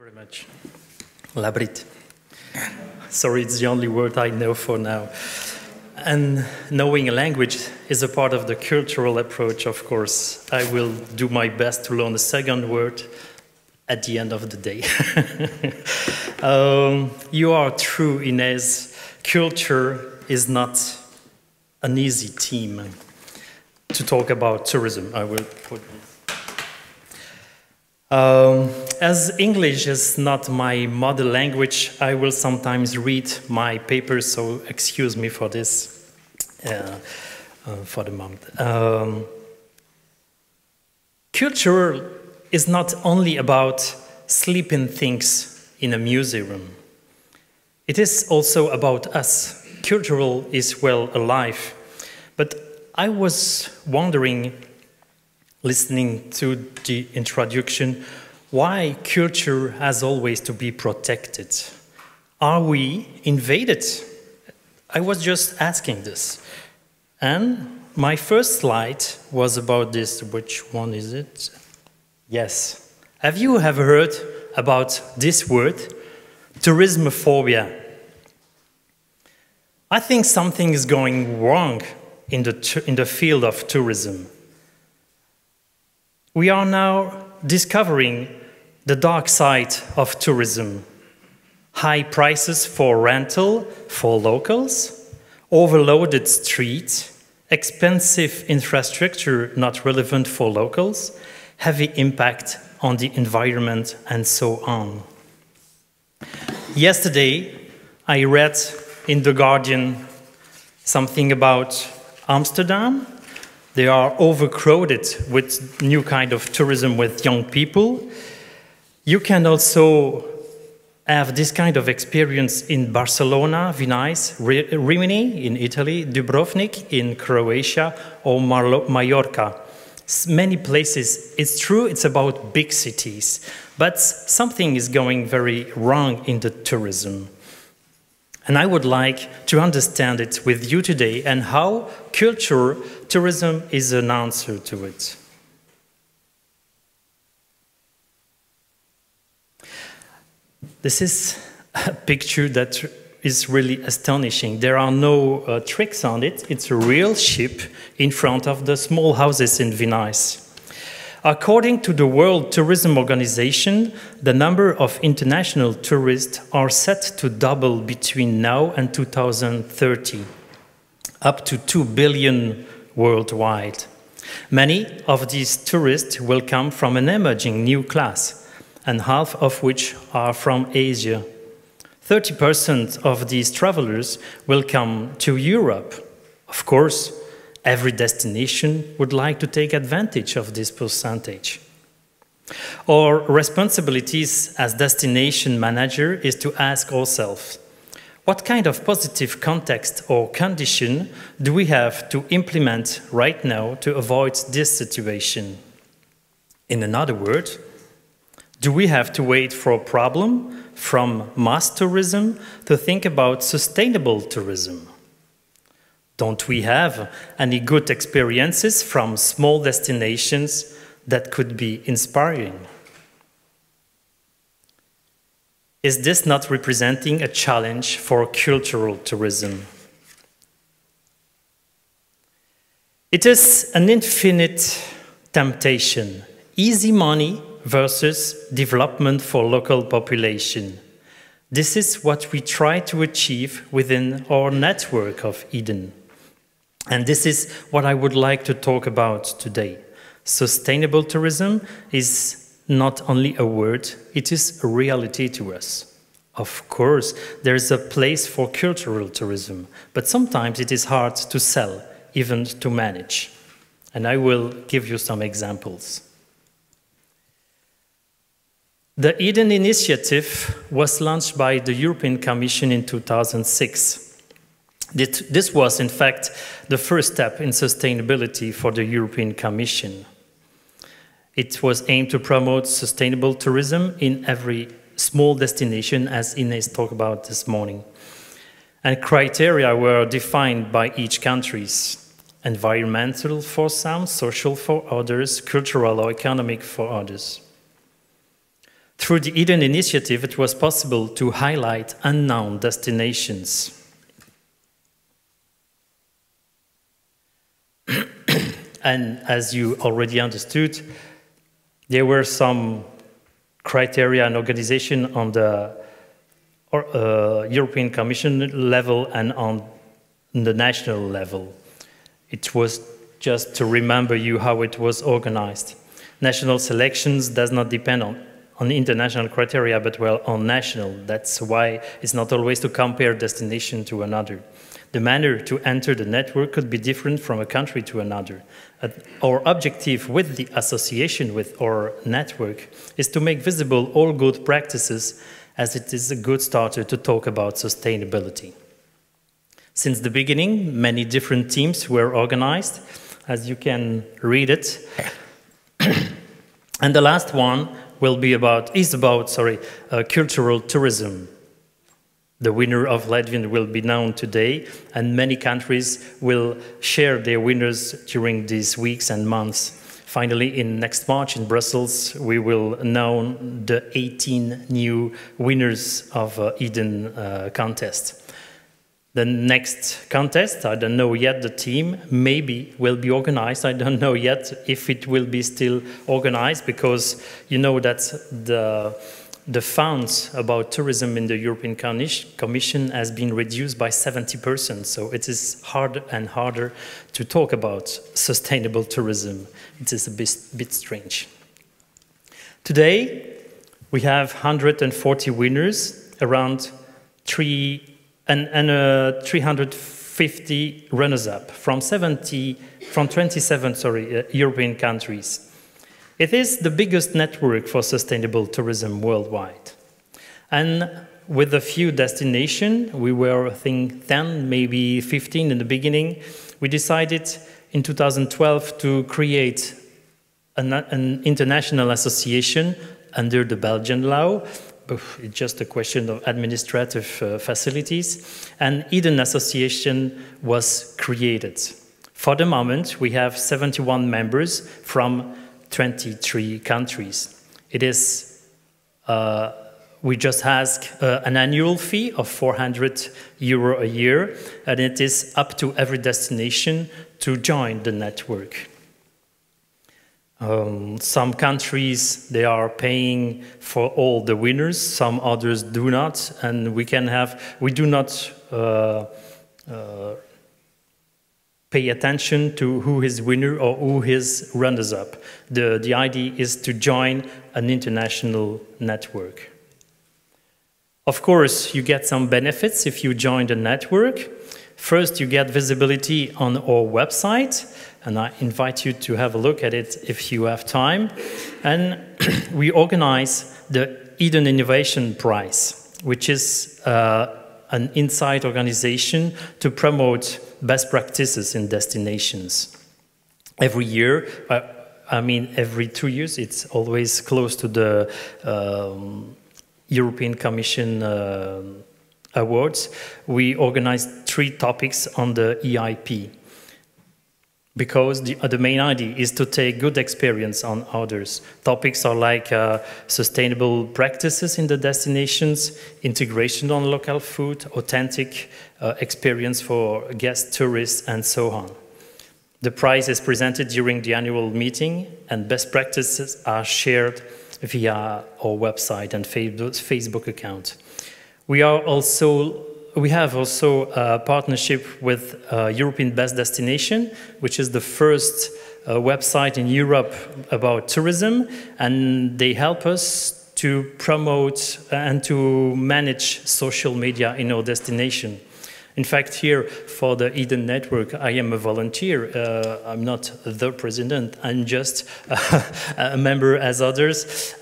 Very much. Labrit. Sorry, it's the only word I know for now. And knowing a language is a part of the cultural approach, of course. I will do my best to learn a second word at the end of the day. You are true, Inez. Culture is not an easy theme to talk about tourism. I will put this. As English is not my mother language, I will sometimes read my papers, so excuse me for this for the moment. Culture is not only about sleeping things in a museum. It is also about us. Cultural is well alive. But I was wondering, listening to the introduction, why culture has always to be protected. Are we invaded? I was just asking this. And my first slide was about this. Which one is it? Yes. Have you ever heard about this word? Tourismophobia. I think something is going wrong in the field of tourism. We are now discovering the dark side of tourism. High prices for rental for locals, overloaded streets, expensive infrastructure not relevant for locals, heavy impact on the environment, and so on. Yesterday, I read in The Guardian something about Amsterdam. They are overcrowded with new kind of tourism with young people. You can also have this kind of experience in Barcelona, Venice, Rimini in Italy, Dubrovnik in Croatia, or Mallorca. Many places. It's true, it's about big cities, but something is going very wrong in the tourism. And I would like to understand it with you today and how tourism is an answer to it. This is a picture that is really astonishing. There are no tricks on it. It's a real ship in front of the small houses in Venice. According to the World Tourism Organization, the number of international tourists are set to double between now and 2030, up to 2 billion worldwide. Many of these tourists will come from an emerging new class, and half of which are from Asia. 30% of these travelers will come to Europe. Of course, every destination would like to take advantage of this percentage. Our responsibilities as destination manager is to ask ourselves, what kind of positive context or condition do we have to implement right now to avoid this situation? In another word, do we have to wait for a problem from mass tourism to think about sustainable tourism? Don't we have any good experiences from small destinations that could be inspiring? Is this not representing a challenge for cultural tourism? It is an infinite temptation. Easy money versus development for local population. This is what we try to achieve within our network of Eden. And this is what I would like to talk about today. Sustainable tourism is not only a word, it is a reality to us. Of course, there is a place for cultural tourism, but sometimes it is hard to sell, even to manage. And I will give you some examples. The Eden Initiative was launched by the European Commission in 2006. This was, in fact, the first step in sustainability for the European Commission. It was aimed to promote sustainable tourism in every small destination, as Ines talked about this morning. And criteria were defined by each country: environmental for some, social for others, cultural or economic for others. Through the Eden initiative, it was possible to highlight unknown destinations. And as you already understood, there were some criteria and organization on the European Commission level and on the national level. It was just to remember you how it was organized. National selections does not depend on international criteria, but well on national. That's why it's not always to compare destination to another. The manner to enter the network could be different from a country to another. Our objective with the association with our network is to make visible all good practices, as it is a good starter to talk about sustainability. Since the beginning, many different teams were organized, as you can read it. And the last one is about cultural tourism. The winner of Latvian will be known today, and many countries will share their winners during these weeks and months. Finally, in next March in Brussels, we will know the 18 new winners of Eden contest. The next contest, I don't know yet the team, maybe will be organized. I don't know yet if it will be still organized, because you know that the funds about tourism in the European Commission has been reduced by 70%. So it is harder and harder to talk about sustainable tourism. It is a bit strange. Today, we have 140 winners, around 350 runners-up from 27 European countries. It is the biggest network for sustainable tourism worldwide. And with a few destinations, we were, I think, 10, maybe 15 in the beginning, we decided in 2012 to create an international association under the Belgian law. It's just a question of administrative facilities. And Eden Association was created. For the moment, we have 71 members from 23 countries. It is, we just ask an annual fee of 400 euro a year, and it is up to every destination to join the network. Some countries, they are paying for all the winners, some others do not, and we do not pay attention to who is winner or who is runners-up. The idea is to join an international network. Of course, you get some benefits if you join the network. First, you get visibility on our website, and I invite you to have a look at it if you have time. And we organize the Eden Innovation Prize, which is an inside organization to promote best practices in destinations. Every year, every 2 years, it's always close to the European Commission awards. We organize 3 topics on the EIP, because the main idea is to take good experience on others. Topics are like sustainable practices in the destinations, integration on local food, authentic experience for guest tourists, and so on. The prize is presented during the annual meeting, and best practices are shared via our website and Facebook account. We have also a partnership with European Best Destination, which is the first website in Europe about tourism, and they help us to promote and to manage social media in our destination. In fact, here for the Eden Network, I am a volunteer. I'm not the president. I'm just a member as others.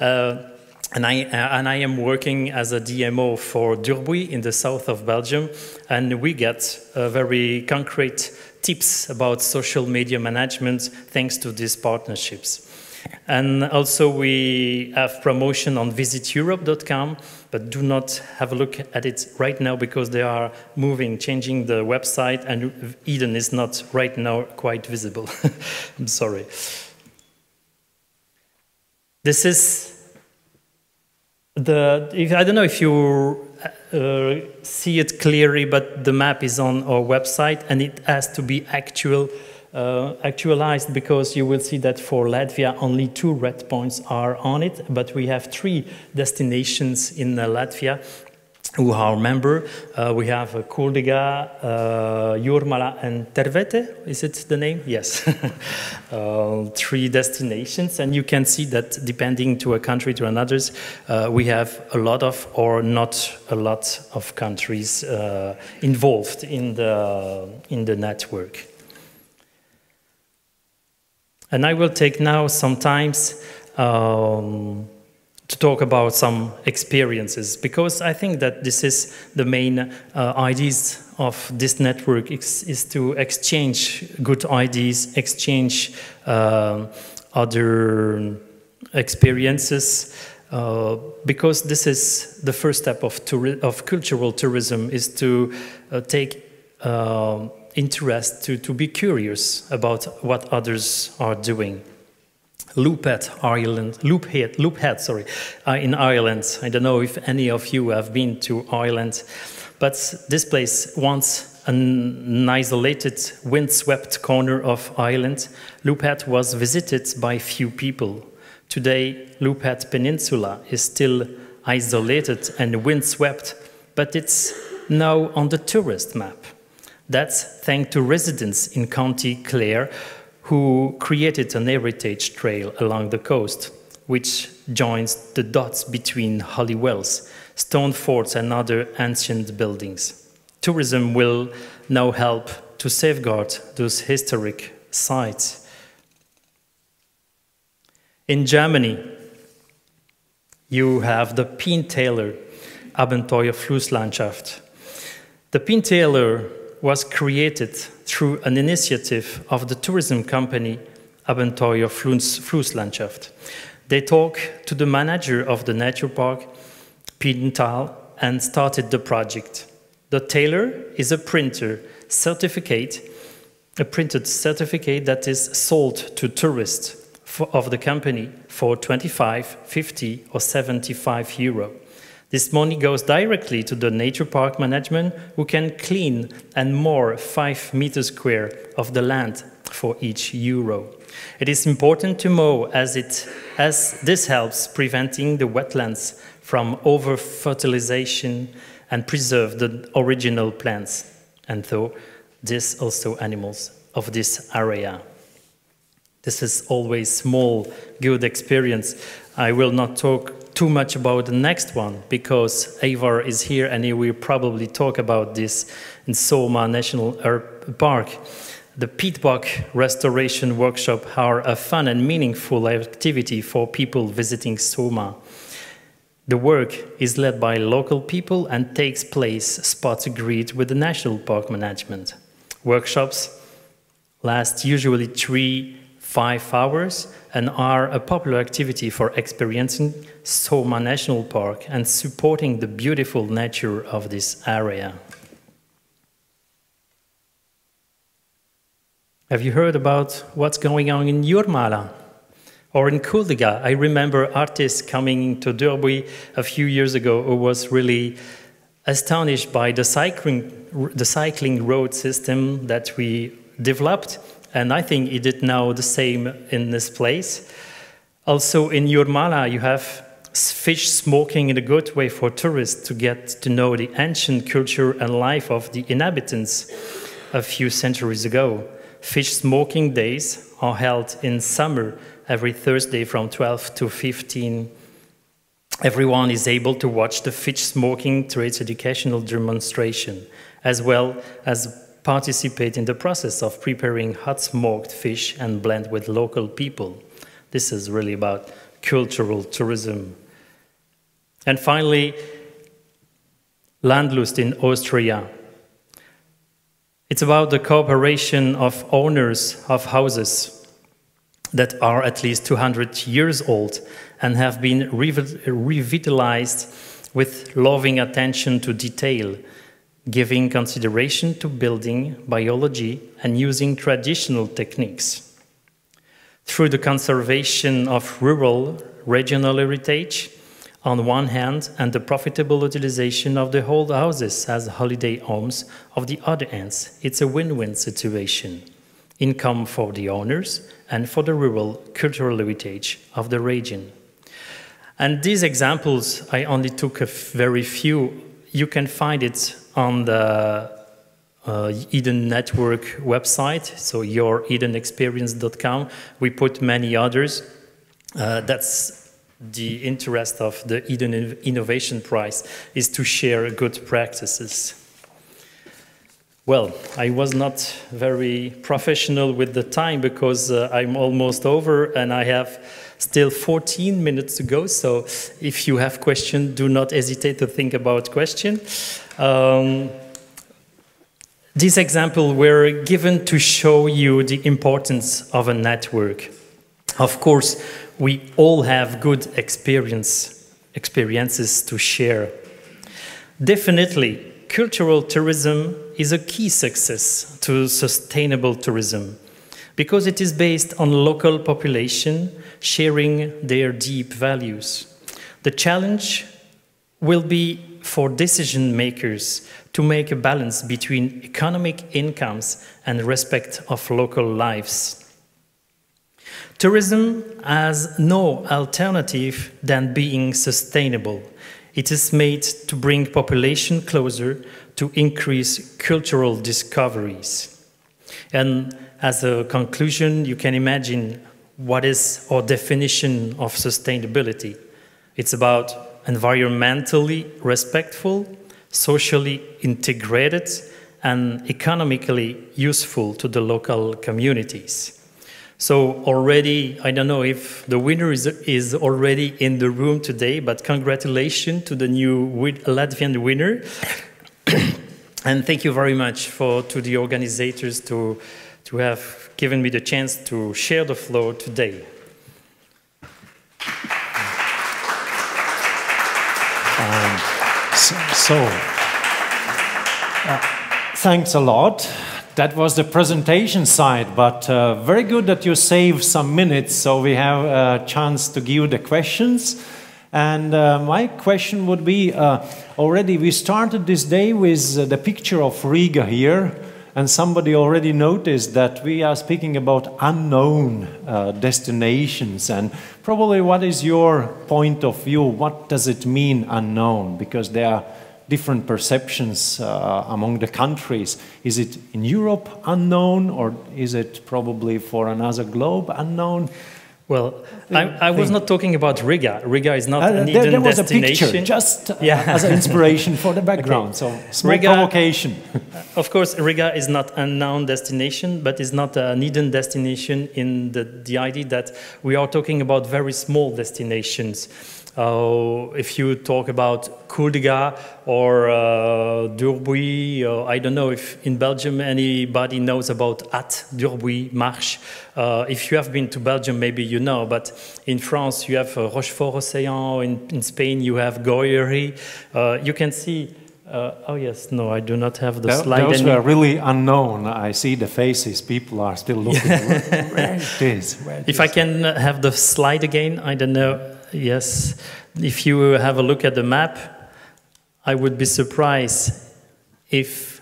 And I am working as a DMO for Durbuy in the south of Belgium, and we get very concrete tips about social media management thanks to these partnerships. And also we have promotion on visiteurope.com, but do not have a look at it right now because they are changing the website, and Eden is not right now quite visible. I'm sorry. This is I don't know if you see it clearly, but the map is on our website, and it has to be actualized, because you will see that for Latvia only 2 red points are on it, but we have 3 destinations in Latvia who are member. We have Kuldīga, Jūrmala, and Tervete. Is it the name? Yes. 3 destinations, and you can see that depending to a country to another, we have a lot of or not a lot of countries involved in the network. And I will take now some time to talk about some experiences, because I think that this is the main ideas of this network, is to exchange good ideas, exchange other experiences, because this is the first step of cultural tourism, is to take interest, to be curious about what others are doing. Loophead, in Ireland. I don't know if any of you have been to Ireland, but this place, once an isolated, windswept corner of Ireland, Loophead was visited by few people. Today, Loophead Peninsula is still isolated and windswept, but it's now on the tourist map. That's thanks to residents in County Clare, who created an heritage trail along the coast, which joins the dots between holy wells, stone forts, and other ancient buildings. Tourism will now help to safeguard those historic sites. In Germany, you have the Pientäler Abenteuerflusslandschaft. The Pientäler was created through an initiative of the tourism company Abenteuerflusslandschaft. They talked to the manager of the nature park, Piental, and started the project. The tailor is a printed certificate that is sold to tourists of the company for 25, 50, or 75 euro. This money goes directly to the nature park management, who can clean and moor 5 meters square of the land for each euro. It is important to mow, as this helps preventing the wetlands from over-fertilization and preserve the original plants, and though this also animals of this area. This is always small, good experience. I will not talk too much about the next one, because Ivar is here and he will probably talk about this in Soma National Park. The peatbog restoration workshop are a fun and meaningful activity for people visiting Soma. The work is led by local people and takes place spot agreed with the National Park Management. Workshops last usually 3-5 hours and are a popular activity for experiencing Soma National Park and supporting the beautiful nature of this area. Have you heard about what's going on in Jūrmala or in Kuldīga? I remember artists coming to Derby a few years ago who was really astonished by the cycling road system that we developed, and I think he did now the same in this place. Also in Jūrmala you have fish smoking in a good way for tourists to get to know the ancient culture and life of the inhabitants a few centuries ago. Fish smoking days are held in summer every Thursday from 12 to 15. Everyone is able to watch the fish smoking through its educational demonstration, as well as participate in the process of preparing hot smoked fish and blend with local people. This is really about cultural tourism. And finally, Landlust in Austria. It's about the cooperation of owners of houses that are at least 200 years old and have been revitalized with loving attention to detail, giving consideration to building, biology, and using traditional techniques. Through the conservation of rural regional heritage, on one hand and the profitable utilization of the old houses as holiday homes of the other hand. It's a win-win situation. Income for the owners and for the rural cultural heritage of the region. And these examples, I only took a very few. You can find it on the Eden Network website, so youredenexperience.com. We put many others. That's the interest of the Eden Innovation Prize, is to share good practices. Well, I was not very professional with the time because I'm almost over and I have still 14 minutes to go. So if you have questions, do not hesitate to think about questions. These examples were given to show you the importance of a network. Of course, we all have good experiences to share. Definitely, cultural tourism is a key success to sustainable tourism because it is based on local population sharing their deep values. The challenge will be for decision makers to make a balance between economic incomes and respect of local lives. Tourism has no alternative than being sustainable. It is made to bring population closer, to increase cultural discoveries. And as a conclusion, you can imagine what is our definition of sustainability. It's about environmentally respectful, socially integrated, and economically useful to the local communities. So already, I don't know if the winner is already in the room today, but congratulations to the new Latvian winner. And thank you very much to the organizers to have given me the chance to share the floor today. Thanks a lot. That was the presentation side, but very good that you saved some minutes so we have a chance to give the questions. And my question would be, already we started this day with the picture of Riga here, and somebody already noticed that we are speaking about unknown destinations. And probably what is your point of view? What does it mean unknown? Because there are different perceptions among the countries. Is it in Europe unknown, or is it probably for another globe unknown? Well, I was not talking about Riga. Riga is not an hidden destination. There was a picture, just as an inspiration for the background. Okay. So, small provocation. Of course, Riga is not an unknown destination, but is not an hidden destination in the idea that we are talking about very small destinations. If you talk about Kultūra or Durbuy, I don't know if in Belgium anybody knows about At Durbuy Marche. If you have been to Belgium, maybe you know, but in France you have Rochefort-Océan, in Spain you have Goyeri. You can see, oh yes, no, I do not have the slide. Those were really unknown. I see the faces, people are still looking. Where it is? If I can have the slide again, I don't know. Yes, if you have a look at the map, I would be surprised if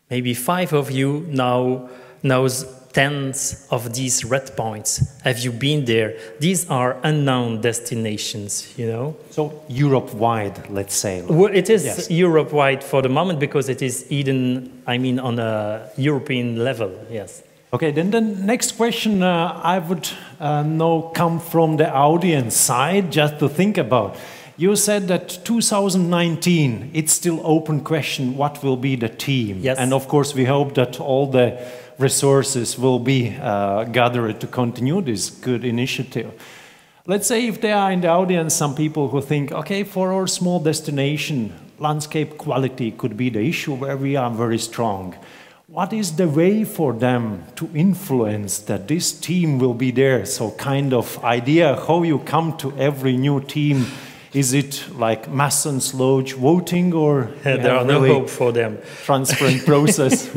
maybe 5 of you now knows 10 of these red points. Have you been there? These are unknown destinations, you know. So Europe-wide, let's say. Well, it is Europe-wide for the moment because it is Eden, I mean, on a European level, yes. Okay, then the next question I would know come from the audience side, just to think about. You said that 2019, it's still open question, what will be the team? Yes. And of course we hope that all the resources will be gathered to continue this good initiative. Let's say if there are in the audience some people who think, okay, for our small destination, landscape quality could be the issue where we are very strong. What is the way for them to influence that this team will be there? So kind of idea how you come to every new team Is it like mass and slow voting, or there are no hope for them? Transparent process.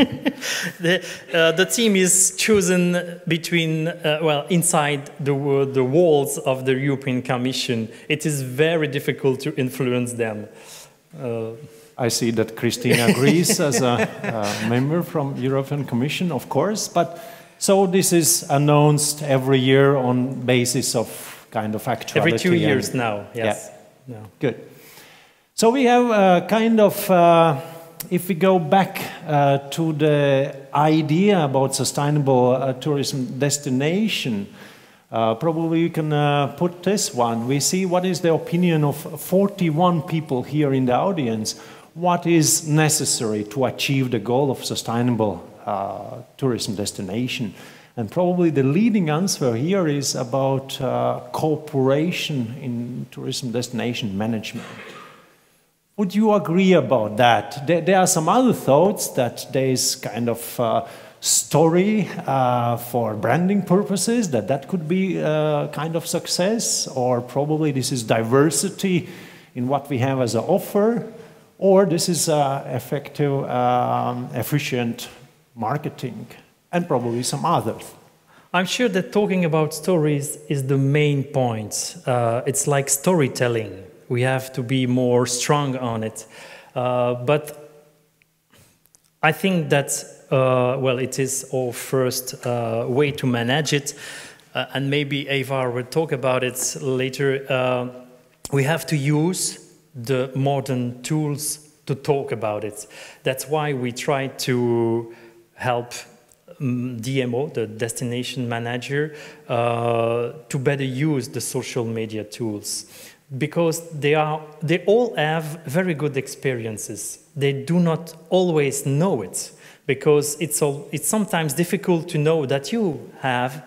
The team is chosen between, well, inside the walls of the European Commission. It is very difficult to influence them. I see that Christina agrees as a member from European Commission, of course. But so this is announced every year on basis of kind of actuality. Every 2 years now, yes. Yeah. No. Good. So we have kind of, if we go back to the idea about sustainable tourism destination, probably we can put this one. We see what is the opinion of 41 people here in the audience. What is necessary to achieve the goal of sustainable tourism destination? And probably the leading answer here is about cooperation in tourism destination management. Would you agree about that? There are some other thoughts that there is kind of story for branding purposes, that could be kind of success, or probably this is diversity in what we have as an offer, or this is effective, efficient marketing, and probably some others. I'm sure that talking about stories is the main point. It's like storytelling. We have to be more strong on it. But I think that, well, it is our first way to manage it. And maybe Eva will talk about it later. We have to use the modern tools to talk about it. That's why we try to help DMO, the destination manager, to better use the social media tools, because they all have very good experiences. They do not always know it, because it's sometimes difficult to know that you have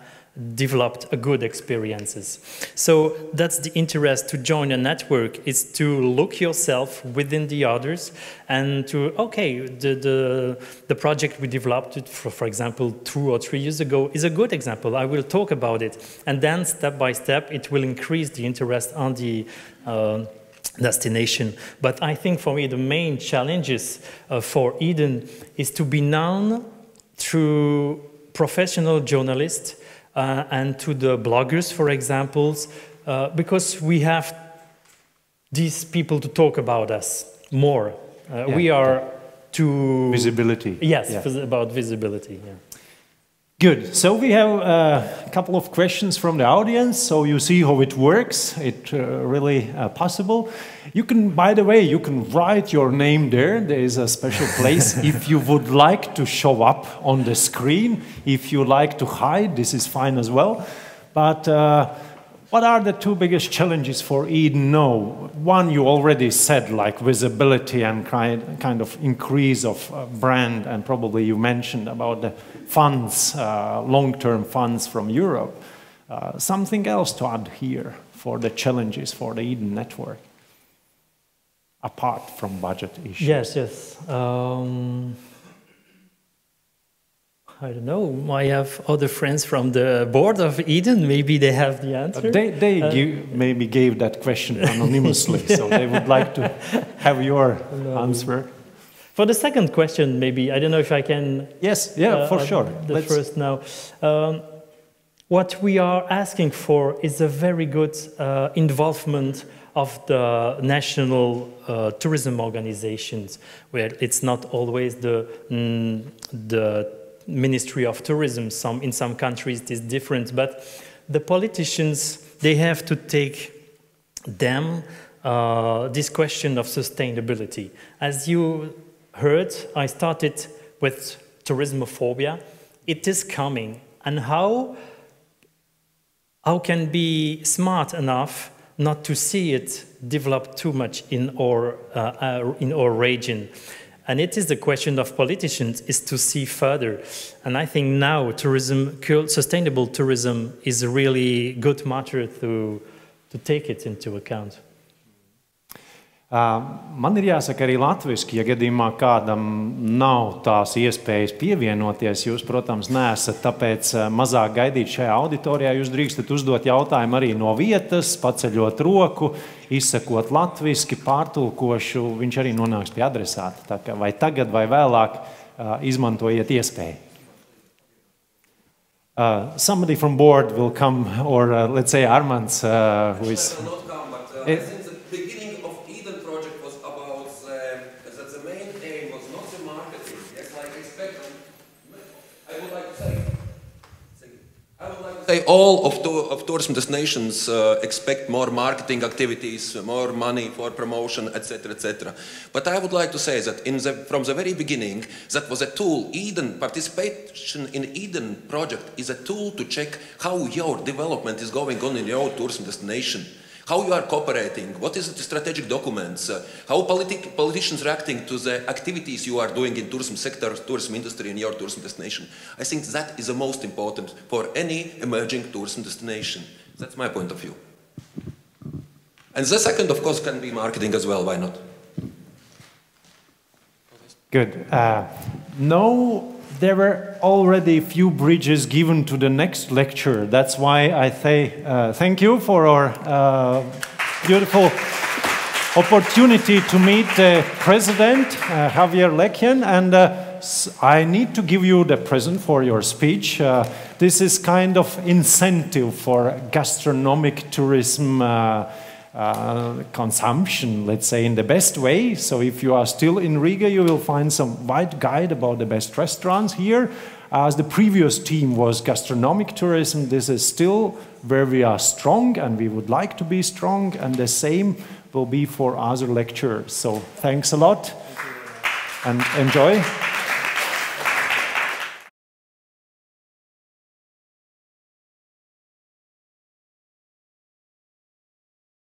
developed a good experiences. So that's the interest to join a network, is to look yourself within the others and to, okay, the project we developed, for example, 2 or 3 years ago, is a good example. I will talk about it. And then step by step, it will increase the interest on the destination. But I think for me, the main challenges for Eden is to be known through professional journalists, and to the bloggers, for example, because we have these people to talk about us more. We are to... Visibility. Yes, about visibility. Yeah. Good. So we have a couple of questions from the audience, so you see how it works. It's really possible. You can, by the way, you can write your name there. There is a special place. If you would like to show up on the screen, if you like to hide, this is fine as well. But what are the 2 biggest challenges for Eden now? One you already said, like visibility and kind of increase of brand, and probably you mentioned about the funds, long-term funds from Europe. Something else to add here for the challenges for the Eden network, apart from budget issues? Yes. I don't know. I have other friends from the board of Eden. Maybe they have the answer. They maybe gave that question anonymously, so they would like to have your answer. For the second question, maybe, I don't know if I can... Yes, yeah, for sure. First now. What we are asking for is a very good involvement of the national tourism organizations, where it's not always the Ministry of Tourism. In some countries it is different, but the politicians, they have to take them this question of sustainability. As you heard, I started with tourismophobia. It is coming, and how can be smart enough not to see it develop too much in our region. And it is the question of politicians is to see further. And I think now sustainable tourism is a really good matter to take it into account. Man ir jāsaka arī latviski, ja gadījumā kādam nav tās iespējas pievienoties, jūs, protams, neesat tāpēc mazāk gaidīt šajā auditorijā, jūs drīkstat uzdot jautājumu arī no vietas, paceļot roku, izsakot latviski, pārtulkošu, viņš arī nonāks pie adresāta. Tā kā vai tagad vai vēlāk izmantojiet iespēju. Somebody from board will come, or let's say Armands, who is... All of tourism destinations expect more marketing activities, more money for promotion, etc., etc. But I would like to say that from the very beginning, that was a tool. Participation in Eden project is a tool to check how your development is going on in your tourism destination. How you are cooperating, what is the strategic documents, how politicians reacting to the activities you are doing in tourism sector, tourism industry in your tourism destination. I think that is the most important for any emerging tourism destination. That's my point of view. And the second, of course, can be marketing as well, why not? Good. No, there were already a few bridges given to the next lecture. That's why I say thank you for our beautiful opportunity to meet the president, Xavier Lechien, and I need to give you the present for your speech. This is kind of incentive for gastronomic tourism consumption, let's say, in the best way. So if you are still in Riga, you will find some wide guide about the best restaurants here. As the previous team was gastronomic tourism, this is still where we are strong and we would like to be strong, and the same will be for other lecturers. So thanks a lot and enjoy.